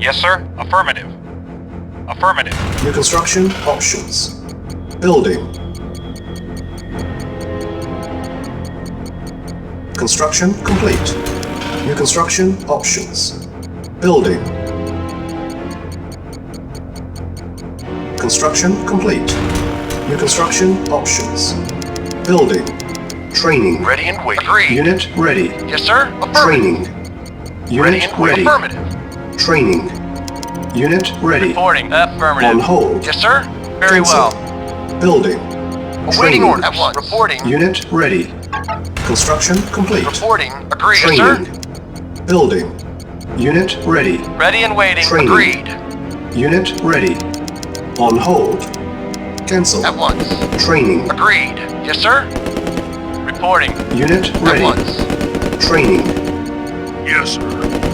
Yes, sir. Affirmative. Affirmative. New construction options. Building. Construction complete. New construction options. Building. Construction complete. New construction options. Building. Training. Ready and waiting. Agreed. Unit ready. Yes, sir. Affirmative. Training. Unit Ready and waiting. ready. Affirmative. Training. Unit ready. Reporting. Affirmative. On hold. Yes, sir. Very Cancel. well. Building. Awaiting Training. order. At once. Reporting. Unit ready. Construction complete. Reporting. Agreed. Training. Yes, sir. Building. Unit ready. Ready and waiting. Training. Agreed. Unit ready. On hold. Cancel. At once. Training. Agreed. Yes, sir. Reporting. Unit At ready. once. Training. Yes, sir.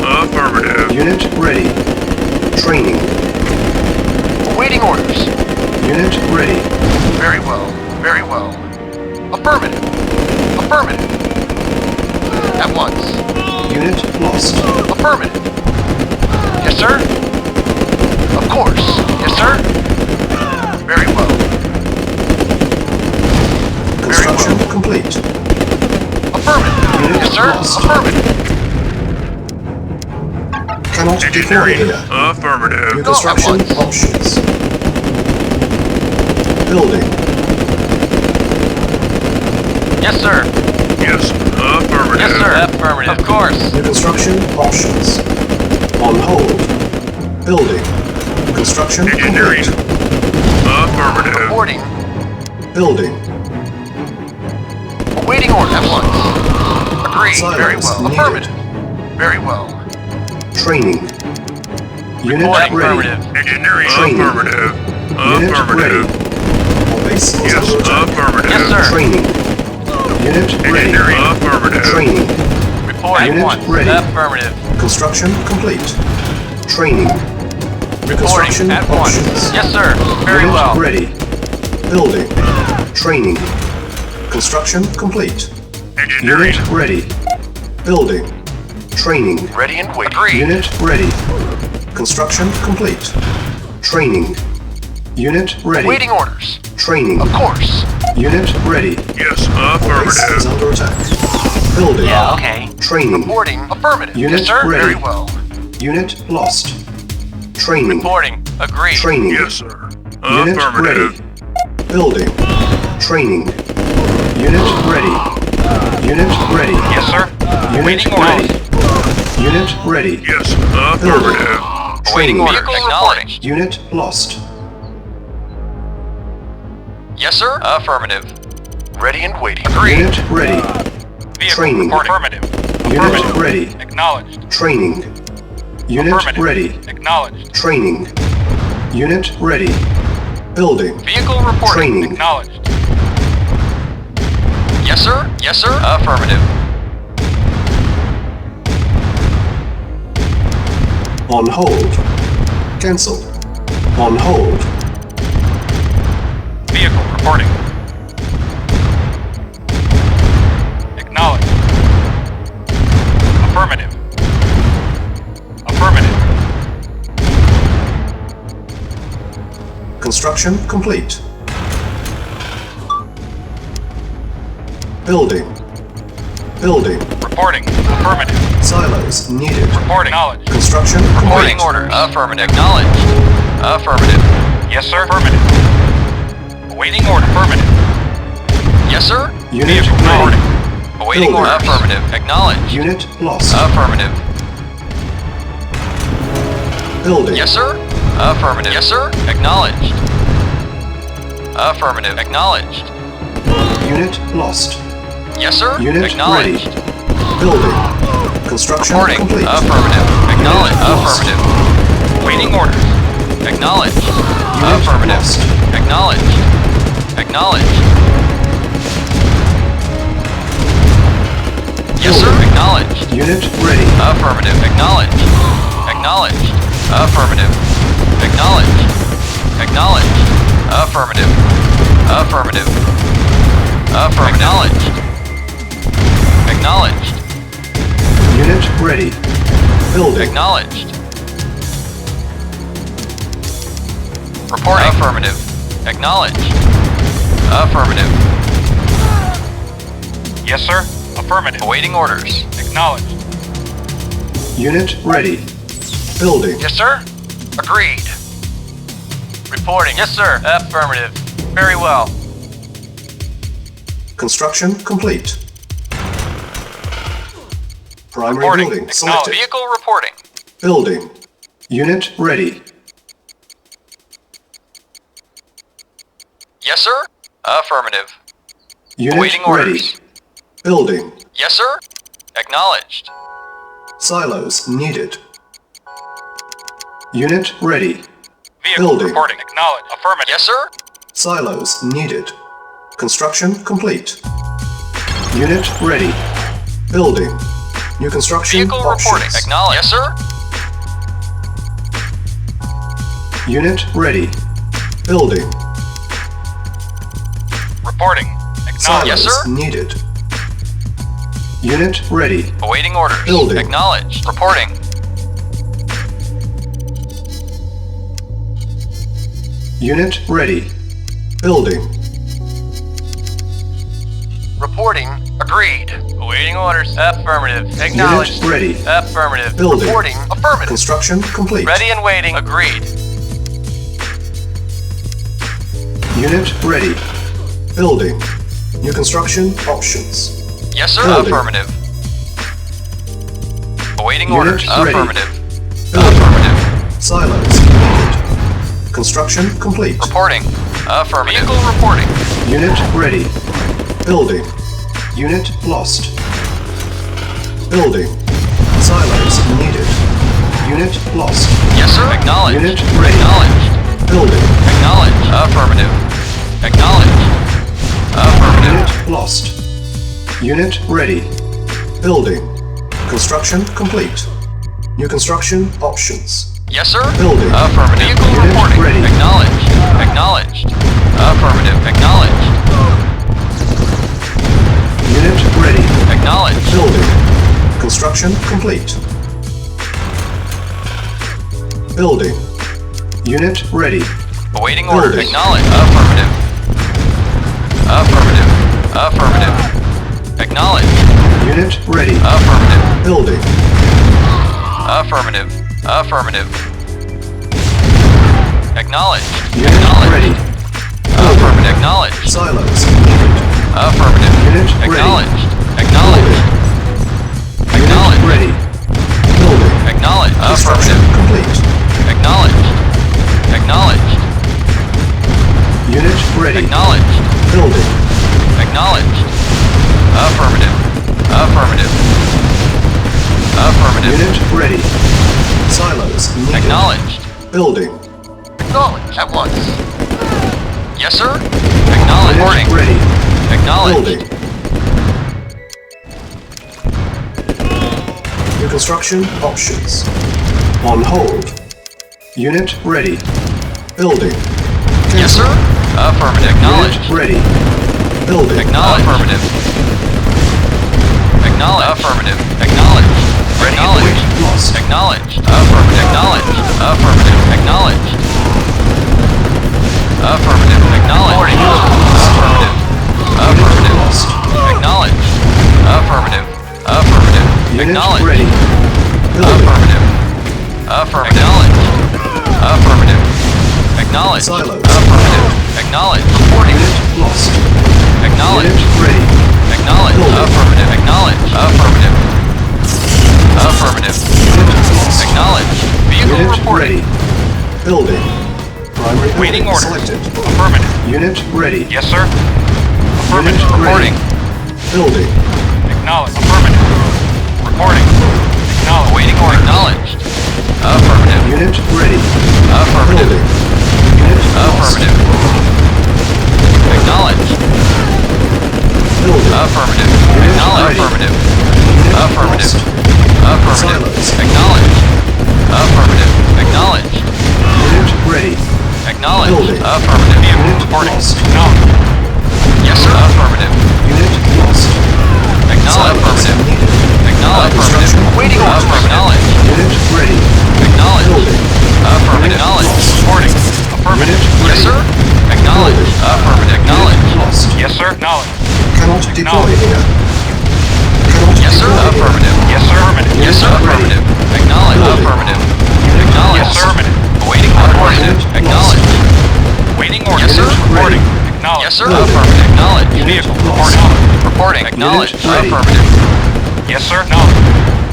Affirmative. Unit ready. Training. Awaiting orders. Unit ready. Very well. Very well. Affirmative. Affirmative. At once. Unit lost. Affirmative. Yes, sir. Of course. Yes, sir. Very well. Construction complete. Affirmative. Unit Yes, sir. lost. Affirmative. Cannot deploy Engineering. here. Affirmative. New Go at construction once. options. Building. Yes, sir. Yes, affirmative. Yes, sir. Affirmative. Of course. New construction options. On hold. Building. Construction Engineering. complete. Affirmative. Reporting. Building. Awaiting order. At once. Agreed. Silence Very well. needed. Affirmative. Very well. Training. Unit Reporting. ready. Affirmative. Engineering. Training. Affirmative. Unit Affirmative. ready. Our base is Yes, under attack. affirmative. Yes, sir. Training. Unit ready. Engineering. Affirmative. Training. Reporting. Unit At once. ready. Affirmative. Construction complete. Training. Reporting. Construction At once. options. Yes, sir. Very Unit well. ready. Building. Training. Construction complete. Engineering. Unit ready. Building. Training. Ready and waiting. Agreed. Unit ready. Construction complete. Training. Unit ready. Awaiting orders. Training. Of course. Unit ready. Yes, Base is affirmative. under attack. Building. Yeah, okay. Training. Reporting. Affirmative. Unit Yes, sir. ready. Very well. Unit lost. Training. Reporting. Agreed. Training. Yes, sir. Unit Affirmative. ready. Building. Training. Unit ready. Unit ready. Yes, sir. Unit Awaiting ready. orders. Unit ready. Yes, affirmative. Awaiting Training. order. Reporting. Unit lost. Yes, sir. Affirmative. Ready and waiting. Agreed. Unit ready. Vehicle Training. reporting. Affirmative. Unit Affirmative. ready. Acknowledged. Training. Unit Affirmative. ready. Acknowledged. Training. Unit ready. Building. Vehicle reporting. Training. Acknowledged. Yes, sir. Yes, sir. Affirmative. On hold. Cancel. On hold. Vehicle reporting. Acknowledged. Affirmative. Affirmative. Construction complete. Building. Building. Reporting. Affirmative. Silos needed. Reporting. Acknowledged. Construction Reporting complete. order. Affirmative. Acknowledged. Affirmative. Yes, sir. Affirmative. Awaiting order. Affirmative. Yes, sir. Unit Vehicle ready. reporting. Awaiting order. Buildings. Affirmative. Acknowledged. Unit lost. Affirmative. Building. Yes, sir. Affirmative. Yes, sir. Acknowledged. Affirmative. Acknowledged. Unit lost. Yes, sir. Unit Acknowledged. ready. Building. Construction Reporting. complete. Affirmative. Acknowledged. Unit lost. Affirmative. Waiting orders. Acknowledged. Unit Affirmative. lost. Acknowledged. Acknowledged. Yes, sir. Building. Acknowledged. Unit ready. Affirmative. Acknowledged. Acknowledged. Affirmative. Acknowledged. Acknowledged. Affirmative. Affirmative. Affirmative. Acknowledged. Unit ready. Building. Acknowledged. Reporting. Affirmative. Acknowledged. Affirmative. Yes, sir. Affirmative. Awaiting orders. Acknowledged. Unit ready. Building. Yes, sir. Agreed. Reporting. Yes, sir. Affirmative. Very well. Construction complete. Primary Reporting. building Acknowledged. selected. Vehicle reporting. Building. Unit ready. Yes, sir. Affirmative. Unit Awaiting ready. orders. Building. Yes, sir. Acknowledged. Silos needed. Unit ready. Vehicle Building. reporting. Acknowledged. Affirmative. Yes, sir. Silos needed. Construction complete. Unit ready. Building. New construction Vehicle options. reporting. Acknowledged. Yes, sir. Unit ready. Building. Reporting. Acknowledged. Silos Yes, sir. needed. Unit ready. Awaiting orders. Building. Acknowledged. Reporting. Unit ready. Building. Reporting. Agreed. Awaiting orders. Affirmative. Acknowledged. Unit ready. Affirmative. Building. Reporting. Affirmative. Construction complete. Ready and waiting. Agreed. Unit ready. Building. New construction options. Yes, sir. Building. Affirmative. Awaiting Unit orders. ready. Affirmative. Building. Affirmative. Silos needed. Construction complete. Reporting. Affirmative. Vehicle reporting. Unit ready. Building. Unit lost. Building. Silos needed. Unit lost. Yes, sir. Acknowledged. Unit ready. Acknowledged. Building. Acknowledged. Affirmative. Acknowledged. Affirmative. Unit lost. Unit ready. Building. Construction complete. New construction options. Yes, sir. Building. Affirmative. Vehicle Unit reporting. ready. Acknowledged. Acknowledged. Affirmative. Acknowledged. Unit ready. Acknowledged. Building. Construction complete. Building. Unit ready. Awaiting orders. Building. Acknowledged. Affirmative. Affirmative. Affirmative. Acknowledged. Unit ready. Affirmative. Building. Affirmative. Affirmative. Acknowledged. Unit Acknowledged. ready. Affirmative. Acknowledged. Silos needed. Affirmative. Unit ready. Acknowledged. Acknowledged. Unit Acknowledged. ready. Building. Acknowledged. Construction Affirmative. complete. Acknowledged. Acknowledged. Unit ready. Acknowledged. Building. Acknowledged. Affirmative. Affirmative. Affirmative. Unit ready. Silos needed. Acknowledged. Building. Acknowledged. At once. Yes, sir. Acknowledged. Unit Reporting. ready. Acknowledged. Building. New construction options. On hold. Unit ready. Building. Yes, sir. Affirmative. Unit Acknowledged. ready. Building. Acknowledged. Affirmative. Acknowledged. Affirmative. Acknowledged. Ready. Acknowledged. Wait. Lost. Acknowledged. Affirmative. Acknowledged. Affirmative. Acknowledged. Affirmative. Acknowledged. Affirmative. Affirmative. Lost. Acknowledged. Affirmative. Affirmative. Unit Acknowledged. ready. Building. Affirmative. Affirmative. Acknowledged. Affirmative. Acknowledged. Silos. Affirmative. Acknowledged. Reporting. Unit lost. Acknowledged. Unit ready. Acknowledged. Building. Affirmative. Acknowledged. Affirmative. Affirmative. Unit lost. Acknowledged. Vehicle Unit reporting. ready. Building. Primary Waiting building orders. selected. Affirmative. Unit ready. Yes, sir. Unit Affirmative. Reporting. ready. Building. Acknowledged. Affirmative. Reporting. Acknowledged. Awaiting order. Acknowledged. Affirmative. Unit ready. Affirmative. Building. Unit lost. Affirmative. Acknowledged. Building. Affirmative. Unit Acknowledged. ready. Affirmative. Unit Affirmative. lost. Affirmative. Silos. Acknowledged. Affirmative. Acknowledged. Unit ready. Acknowledged. Building. Affirmative. Unit Reporting. lost. Acknowledged. Yes, sir. Affirmative. Unit lost. Acknowledged. Silos Affirmative. needed. Acknowledged. Construction Affirmative. Waiting orders. Acknowledged. Unit ready. Acknowledged. Building. Affirmative. Unit Acknowledged. lost. Reporting. Affirmative. Unit Acknowledged. Cannot deploy here. Cannot Yes, sir. deploy here. Affirmative. Yes, sir. Affirmative. Yes, sir. Affirmative. Acknowledge. Building. Affirmative. Acknowledge. Yes, sir. Affirmative. Awaiting orders. Unit Acknowledge. Waiting orders. Yes, sir. Reporting. Ready. Acknowledged. Yes, sir. Building. Affirmative. Acknowledge. Vehicle. Unit Reporting. lost. Reporting. Acknowledge. Unit ready. Affirmative. Yes, sir. Acknowledged.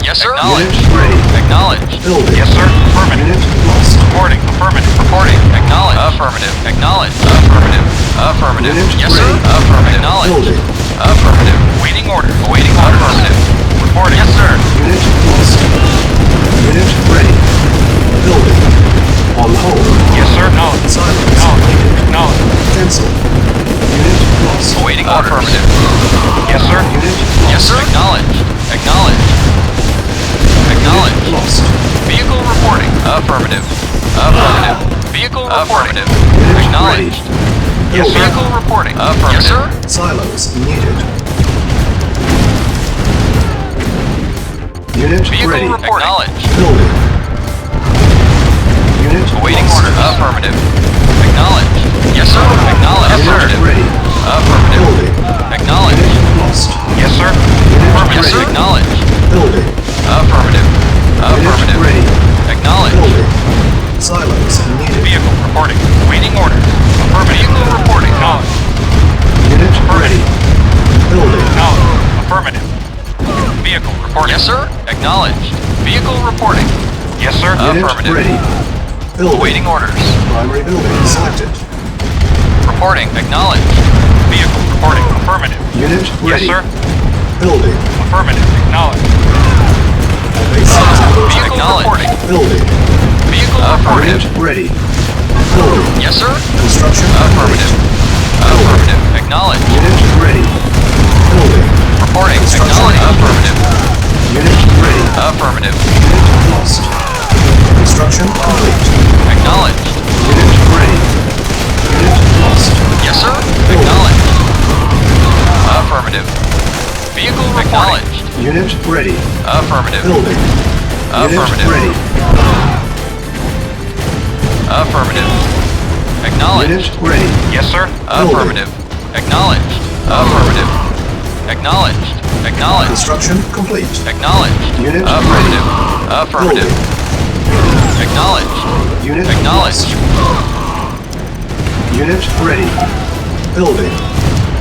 Yes, sir. Unit Acknowledge. ready. Acknowledge. Building. Yes, sir. Affirmative. Unit lost. Reporting. Affirmative. Reporting. Acknowledge. Affirmative. Acknowledge. Affirmative. Affirmative. Unit Yes, sir. ready. Affirmative. Acknowledge. Building. Affirmative. Waiting order. Awaiting orders. Affirmative. Reporting. Yes, sir. Unit lost. Unit ready. Building. On hold. Yes, sir. Acknowledged. Silence. Acknowledged. Acknowledged. Cancel. Unit lost. Awaiting orders. Affirmative. Yes, sir. Unit Yes, sir. Acknowledge. Acknowledge. Acknowledge. Unit lost. Vehicle reporting. Affirmative. Affirmative. Vehicle reporting. Unit Acknowledged. ready. Yes, sir. Vehicle reporting. Affirmative. Yes, sir. Silos needed. Unit Vehicle ready. reporting. Acknowledged. Building. Unit Awaiting lost. orders. Affirmative. Acknowledged. Yes, sir. Acknowledged. Unit Affirmative. ready. Affirmative. Building. Acknowledged. Unit lost. Yes, sir. Unit Yes, sir. ready. Acknowledged. Building. Affirmative. Unit Affirmative. ready. Acknowledged. Building. Silos needed. Vehicle reporting. Waiting order. Affirmative. Vehicle reporting. Acknowledged. Unit ready. Building. Acknowledged. Affirmative. Vehicle reporting. Yes, sir. Acknowledged. Vehicle reporting. Yes, sir. Unit Affirmative. ready. Building. Awaiting orders. Primary building selected. Reporting. Acknowledged. Vehicle reporting. Affirmative. Unit Yes, ready. sir. Building. Affirmative. Acknowledged. Base under attack. Vehicle Acknowledged. reporting. Building. Vehicle reporting. Unit ready. Building. Yes, sir. Construction Affirmative. Affirmative. Acknowledged. Unit ready. Building. Reporting. Construction Acknowledged. Affirmative. Unit ready. Affirmative. Unit lost. Construction complete. Acknowledged. Unit ready. Unit lost. Yes, sir. Acknowledged. Affirmative. Vehicle acknowledged. Unit ready. Affirmative. Building. Affirmative. Unit ready. Affirmative. Acknowledged. Unit ready. Yes, sir. Affirmative. Acknowledged. Affirmative. Acknowledged. Acknowledged. Construction complete. Acknowledged. Unit Affirmative. ready. Affirmative. Acknowledged. Unit Acknowledged. lost. Unit ready. Building.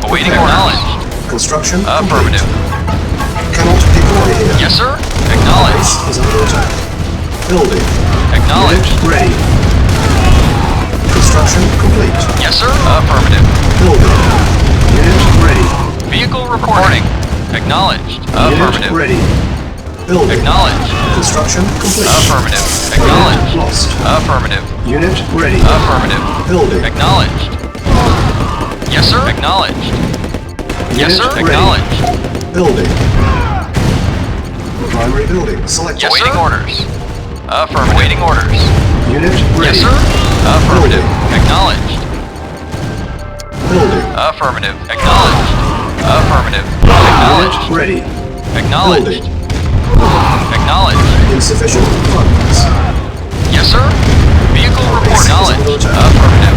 Awaiting Acknowledged. orders. Construction Affirmative. complete. Cannot deploy here. Yes, sir. Acknowledged. Base is under attack. Building. Acknowledged. Unit ready. Construction complete. Yes, sir. Affirmative. Building. Unit ready. Vehicle reporting. Acknowledged. Unit Affirmative. ready. Building. Acknowledged. Construction complete. Affirmative. Unit Acknowledged. lost. Affirmative. Unit ready. Affirmative. Building. Acknowledged. Yes, sir. Acknowledged. Yes, Unit sir. ready. Acknowledged. Building. Primary building selected. Yes, Waiting orders. Affirmative. Waiting orders. Unit ready. Yes, sir. Affirmative. Acknowledged. Building. Affirmative. Acknowledged. Affirmative. Unit Acknowledged. ready. Acknowledged. Building. Acknowledged. Insufficient funds. Yes, sir. Vehicle report. Base is Acknowledged. under attack. Affirmative.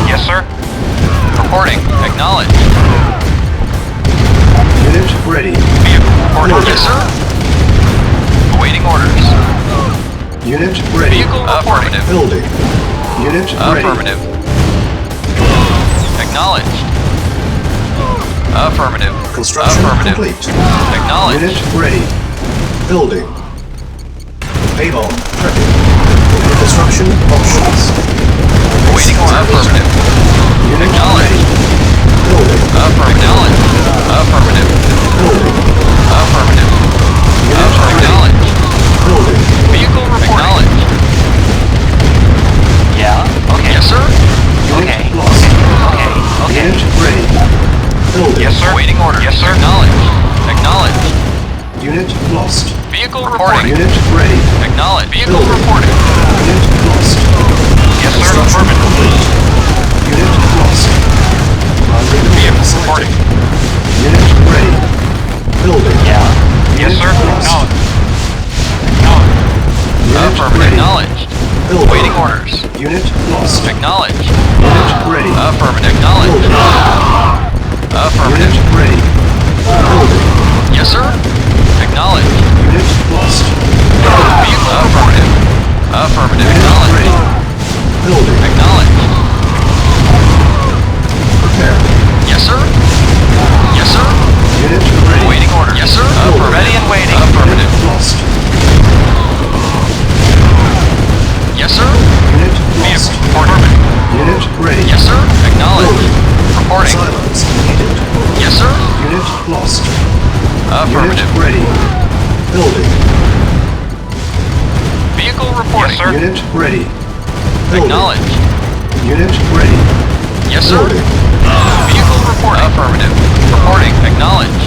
Yes, sir. Reporting. Acknowledged. Unit ready. Vehicle reporting. Yes, sir. Awaiting orders. Unit ready. Vehicle reporting. Affirmative. Building. Unit ready. Affirmative. Acknowledged. Affirmative. Construction Affirmative. complete. Acknowledged. Unit ready. Building. A-bomb prepping. Construction options. Awaiting order. Affirmative. Unit Acknowledged. ready. Building. Affirmative. Acknowledged. Affirmative. Building. Affirmative. Unit ready. Acknowledged. Building. Vehicle report. Acknowledged. Yeah? Okay. Yes, sir. Unit Okay. lost. Okay. Okay. Unit ready. Building. Yes, sir. Waiting order. Yes, sir. Acknowledged. Acknowledged. Unit lost. Vehicle reporting. Unit ready. Acknowledged. Vehicle Building. reporting. Unit lost. Yes, sir. Construction Affirmative. complete. Unit lost. Primary building Vehicle selected. reporting. Unit ready. Building. Yeah? Yes, Unit sir. lost. Acknowledged. Acknowledged. Unit Affirmative. ready. Acknowledged. Building. Waiting orders. Unit lost. Acknowledged. Unit ready. Affirmative. Acknowledged. Unit Affirmative. ready. Building. Yes, sir. Acknowledged. Unit lost. Affirmative. Affirmative. Unit ready. Acknowledged. Building. Acknowledged. Prepare. Yes, sir. Yes, sir. Unit ready. Waiting order. Yes, sir. Building. Ready and waiting. Unit Affirmative. lost. Yes, sir. Unit Vehicle. lost. Reporting. Unit ready. Yes, sir. Acknowledged. Building. Reporting. Silence needed. Yes, sir. Unit lost. Affirmative. Unit ready. Building. Vehicle reporting. Yes, sir. Unit ready. Building. Acknowledged. Unit ready. Yes, sir. Building. Vehicle reporting. Affirmative. Reporting. Acknowledged.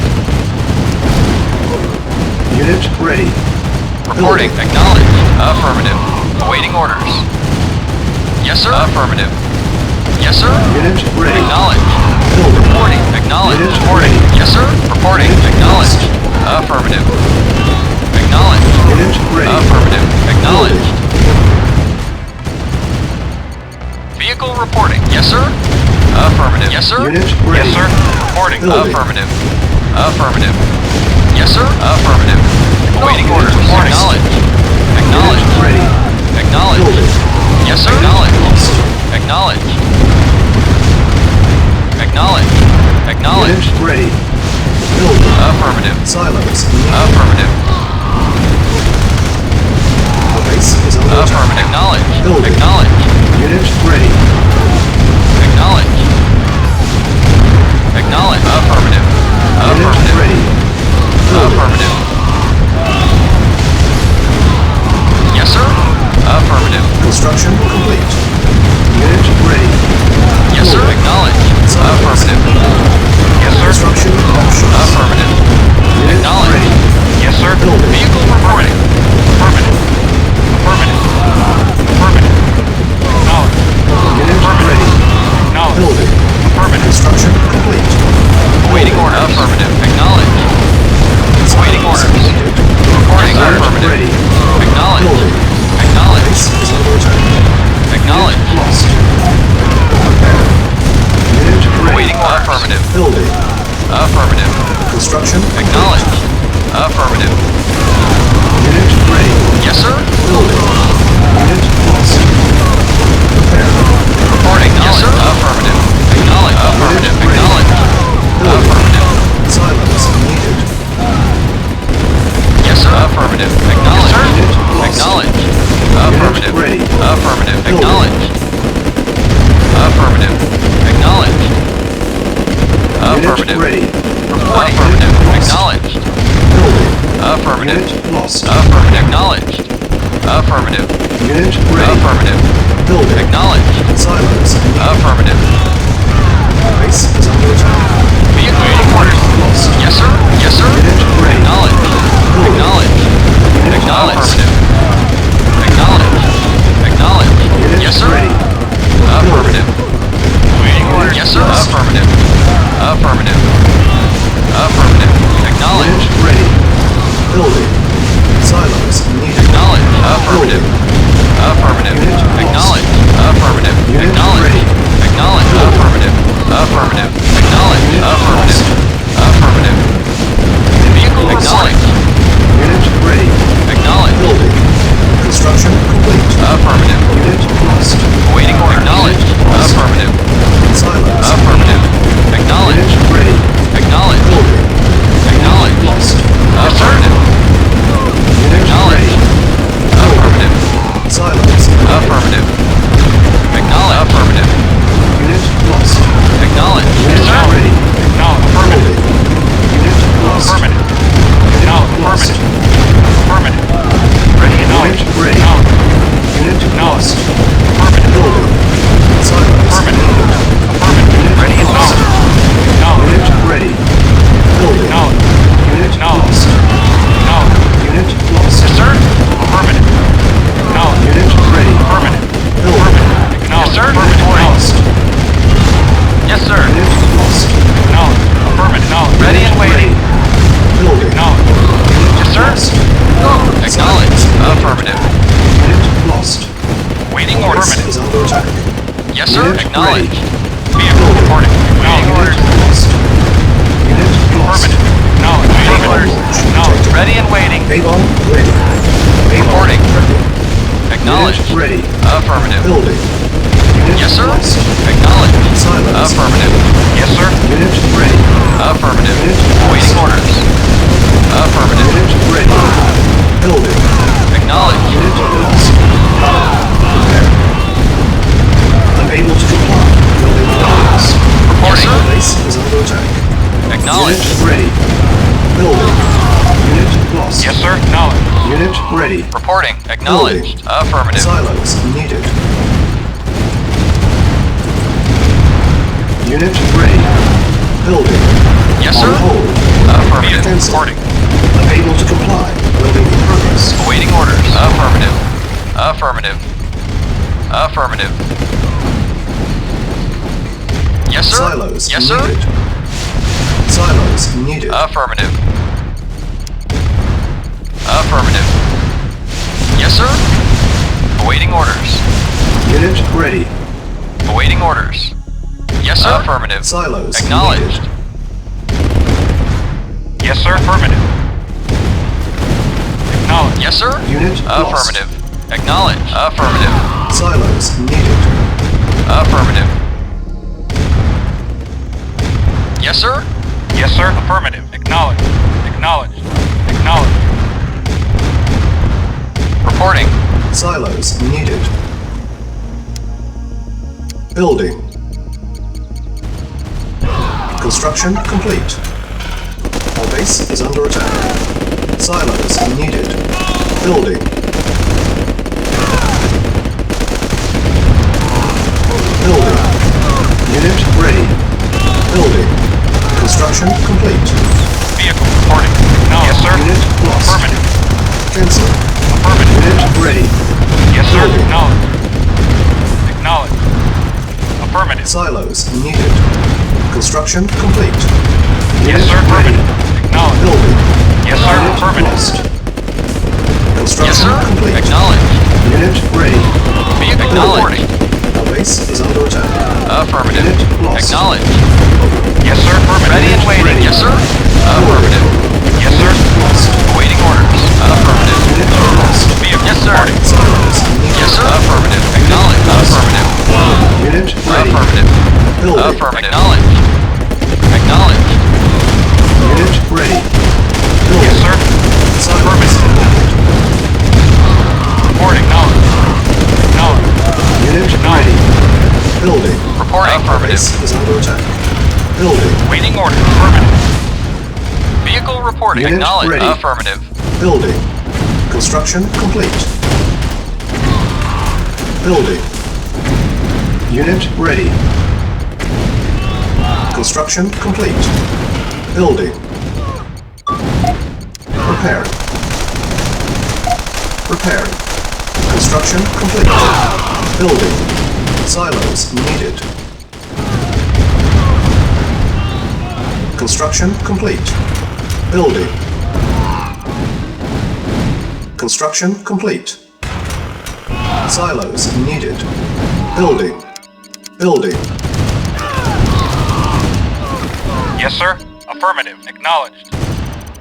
Unit ready. Reporting. Building. Acknowledged. Affirmative. Awaiting orders. Yes, sir. Affirmative. Yes, sir. Unit ready. Acknowledged. Building. Reporting. Acknowledged. Unit Reporting. ready. Yes, sir. Reporting. Unit Acknowledged. Affirmative. Acknowledged. Unit ready. Affirmative. Acknowledged. Vehicle reporting. Yes, sir. Affirmative. Yes, sir. Unit Yes, ready. sir. Reporting. Building. Affirmative. Affirmative. Yes, sir. Affirmative. Awaiting Unit orders. reporting. Acknowledged. Unit Acknowledged. ready. Acknowledged. Building. Yes, sir. Unit Acknowledged. lost. Acknowledged. Acknowledged. Acknowledged. Unit ready. Building. Affirmative. Silence needed. Affirmative. The base is under attack. Affirmative. Acknowledged. Building. Acknowledged. Unit ready. Acknowledged. Acknowledged. Affirmative. Unit Affirmative. ready. Building. Affirmative. Yes, sir. Affirmative. Construction complete. Unit ready. Yes, sir. Building. Acknowledged. Silence. Affirmative. Yes, sir. Construction options. Affirmative. Unit Acknowledged. ready. Yes, sir. Building. Vehicle reporting. Affirmative. Affirmative. Affirmative. Acknowledged. Unit ready. Acknowledged. Building. Affirmative. Construction complete. Awaiting order. Affirmative. Acknowledged. Awaiting Silence orders. needed. Reporting. Unit Affirmative. ready. Acknowledged. Building. Acknowledged. Base is under attack. Acknowledged. Lost. Prepare. Unit ready. Awaiting orders. Affirmative. Building. Affirmative. Construction complete. Acknowledged. Affirmative. Unit ready. Yes, sir. Building. Unit lost. Prepare. Reporting. Yes, sir. Affirmative. Acknowledged. Affirmative. Acknowledged. Affirmative. Silence needed. Yes, sir. Affirmative. Acknowledged. Unit lost. Acknowledged. Affirmative. ready. Affirmative. Building. Acknowledged. Affirmative. Acknowledged. Unit Affirmative. ready. Reporting. Unit lost. Acknowledged. Building. Affirmative. Unit lost. Affirmative. Acknowledged. Affirmative. Unit ready. Affirmative. Building. Acknowledged. Silence needed. Affirmative. Base is under attack. Vehicle orders. Lost. Yes, sir. Yes, sir. Unit ready. Acknowledged. Building. Acknowledged. Unit Acknowledged. lost. Affirmative. Acknowledged. Acknowledged. Unit Yes, sir. ready. Affirmative. Awaiting orders. Yes, sir. lost. Affirmative. Affirmative. Affirmative. Acknowledged. Unit ready. Building. Silence needed. Acknowledged. Affirmative. Affirmative. Unit lost. Acknowledged. Affirmative. Unit Acknowledged. ready. Acknowledged. Affirmative. Affirmative. Acknowledged. Unit Affirmative. Affirmative. Vehicle Lost. acknowledged. Unit ready. Acknowledged. Building. Construction complete. Affirmative. Unit lost. Awaiting order. Acknowledged. Lost. Affirmative. Silence. Affirmative. Acknowledged. Unit ready. Acknowledged. Building. Acknowledged. Lost. Affirmative. Unit Acknowledged. ready. Affirmative. Silence. Affirmative. Acknowledged. Affirmative. Unit lost. Acknowledged. Unit sir. ready. Acknowledged. Affirmative. Building. Unit lost. Affirmative. Unit Acknowledged. lost. Affirmative. Affirmative. Ready. Acknowledged. Unit ready. Acknowledged. Unit Acknowledged. lost. Affirmative. Building. Silence. Affirmative. needed. Affirmative. Unit Ready. lost. Acknowledged. Acknowledged. Unit ready. Building. Acknowledged. Unit Acknowledged. lost. Acknowledged. Unit lost. Yes, sir. Affirmative. Acknowledged. Unit ready. Affirmative. Building. Affirmative. Acknowledged. Yes, sir. Affirmative. Acknowledged. Yes, sir. Unit lost. Acknowledged. Affirmative. Acknowledged. Ready and Unit waiting. ready. Building. Acknowledged. Unit Yes, sir. lost. Acknowledged. Affirmative. Unit lost. Awaiting Our orders. base is under attack. Yes, sir. Unit Acknowledged. Vehicle reporting. Awaiting Unit orders. lost. Unit lost. Affirmative. Acknowledged. Awaiting Avon orders. launch Acknowledged. detected. Ready and waiting. Avon ready. Avon Reporting. ready. Acknowledged. Unit ready. Affirmative. Building. Unit Yes, sir. lost. Acknowledged. Silence. Affirmative. Yes, sir. Unit ready. Affirmative. Unit Awaiting lost. orders. Affirmative. Unit ready. Building. Acknowledged. Unit lost. Prepare. Unable to comply. Building progress. Reporting. Our base is under attack. Acknowledged. Unit ready. Building. Unit lost. Yes, sir. Acknowledged. Unit ready. Reporting. Acknowledged. Affirmative. Silos needed. Unit ready. Building. Yes, On sir. hold. Affirmative. Cancel. Reporting. Unable to comply. Building in progress. Awaiting orders. Affirmative. Affirmative. Affirmative. Yes, sir. Silos Yes, sir. needed. Silos needed. Affirmative. Affirmative. Yes, sir. Awaiting orders. Unit ready. Awaiting orders. Yes, sir. Affirmative. Silos Acknowledged. needed. Yes, sir. Affirmative. Acknowledged. Yes, sir. Unit lost. Affirmative. Acknowledged. Affirmative. Silos needed. Affirmative. Yes, sir. Yes, sir. Affirmative. Acknowledged. Acknowledged. Acknowledged. Reporting. Silos needed. Building. Construction complete. Our base is under attack. Silos needed. Building. Building. Unit ready. Building. Construction complete. Vehicle reporting. Acknowledged. Yes, sir. Unit lost. Affirmative. Cancel. Affirmative. Unit ready. Yes, sir. Building. Acknowledged. Acknowledged. Affirmative. Silos needed. Construction complete. Yes, Unit sir. ready. Affirmative. Acknowledged. Building. Yes, sir. Unit Affirmative. lost. Yes, Construction sir. complete. Acknowledged. Unit ready. Vehicle reporting. Our base is under attack. Affirmative. Unit lost. Acknowledged. Yes, sir. Affirmative. Ready and waiting. Ready. Yes, sir. Affirmative. Yes, sir. Lost. Awaiting orders. Affirmative. Unit lost. Vehicle Yes, sir. reporting. Silos needed. Yes, sir. Affirmative. Acknowledged. Affirmative. Unit ready. Affirmative. Building. Affirmative. Acknowledged. Acknowledged. Unit ready. Building. Yes, sir. Silos needed. Reporting. Acknowledged. Acknowledged. Unit ready. Building. Reporting. Our Affirmative. base is under attack. Building. Waiting orders. Affirmative. Vehicle reporting. Unit Acknowledged. ready. Affirmative. Building. Construction complete. Building. Unit ready. Construction complete. Building. Preparing. Preparing. Construction complete. Building. Silos needed. Construction complete. Building. Construction complete. Silos needed. Building. Building. Yes, sir. Affirmative. Acknowledged.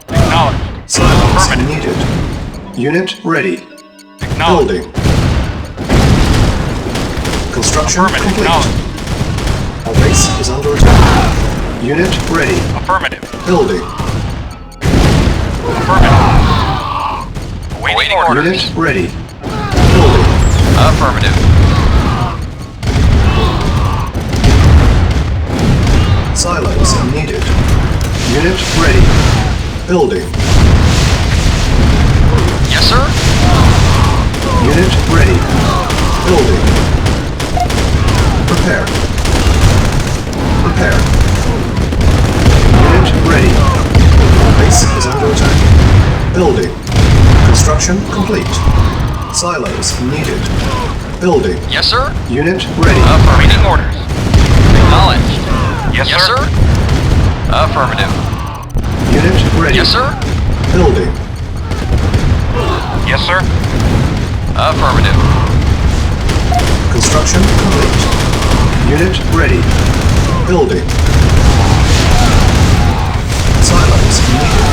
Acknowledged. Silos Affirmative. needed. Unit ready. Acknowledged. Building. Construction Affirmative. complete. Acknowledged. Our base is under attack. Unit ready. Affirmative. Building. Affirmative. Awaiting orders. Unit ready. Building. Affirmative. Silos needed. Unit ready. Building. Yes, sir. Unit ready. Building. Prepare. Prepare. Unit ready. Base is under attack. Building. Construction complete. Silos needed. Building. Yes, sir. Unit ready. Affirmative. Orders. Acknowledged. Yes, Yes, sir. sir. Affirmative. Unit ready. Yes, sir. Building. Yes, sir. Affirmative. Construction complete. Unit ready. Building. Silos needed.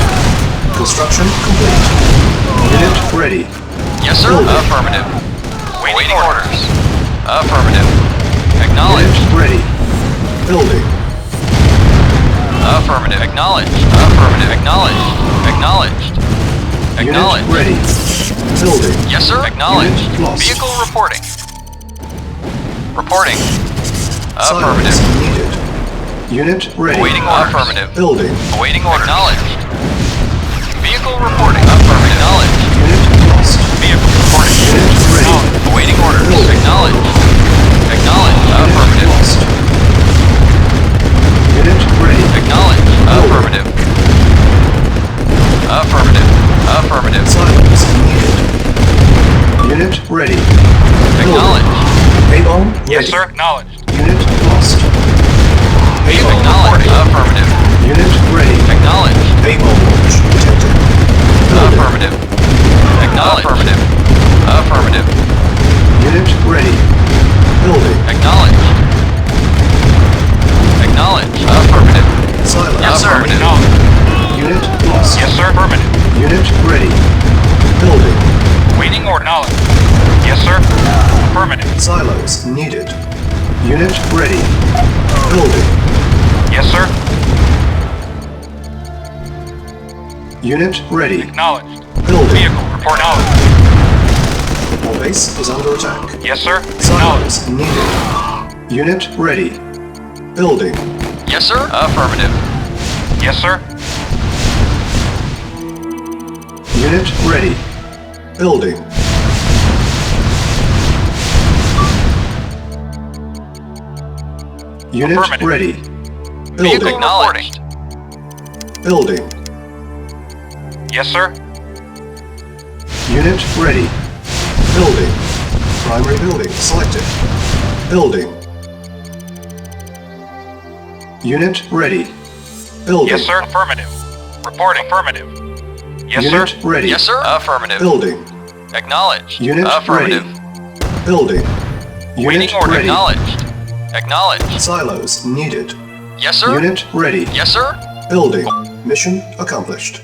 Construction complete. Unit ready. Yes, sir. Building. Affirmative. Awaiting orders. Affirmative. Acknowledged. Unit ready. Building. Affirmative. Acknowledged. Affirmative. Acknowledged. Acknowledged. Acknowledged. Unit ready. Building. Yes, sir. Acknowledged. Unit lost. Vehicle reporting. Reporting. Silos Affirmative. needed. Unit ready. Awaiting orders. Affirmative. Building. Awaiting orders. Acknowledged. Vehicle reporting. Affirmative. Acknowledged. Unit lost. Vehicle reporting. Unit ready. Awaiting orders. Building. Acknowledged. Acknowledged. Unit Affirmative. lost. Unit ready. Acknowledged. Affirmative. Affirmative. Affirmative. Silos needed. Unit ready. Acknowledged. A-bomb ready. Yes, sir. Acknowledged. Unit lost. Vehicle Acknowledged. reporting. Affirmative. Unit ready. Acknowledged. A-bomb launch detected. Building. Affirmative. Acknowledged. Affirmative. Affirmative. Unit ready. Building. Acknowledged. Acknowledged. Affirmative. Silos Yes, sir. needed. Acknowledged. Unit lost. Yes, sir. Affirmative. Unit ready. Building. Waiting order. Acknowledged. Yes, sir. Affirmative. Silos needed. Unit ready. Building. Yes, sir. Unit ready. Acknowledged. Building. Vehicle report. Acknowledged. Our base is under attack. Yes, sir. Acknowledged. Silos needed. Unit ready. Building. Yes, sir. Affirmative. Yes, sir. Unit ready. Building. Unit Affirmative. ready. Vehicle Building. acknowledged. Building. Yes, sir. Unit ready. Building. Primary building selected. Building. Unit ready. Building. Yes, sir. Affirmative. Reporting. Affirmative. Yes, Unit sir. ready. Yes, sir. Affirmative. Building. Acknowledged. Unit Affirmative. ready. Building. Waiting Unit order. ready. Acknowledged. Acknowledged. Silos needed. Yes, sir. Unit ready. Yes, sir. Building. Mission accomplished.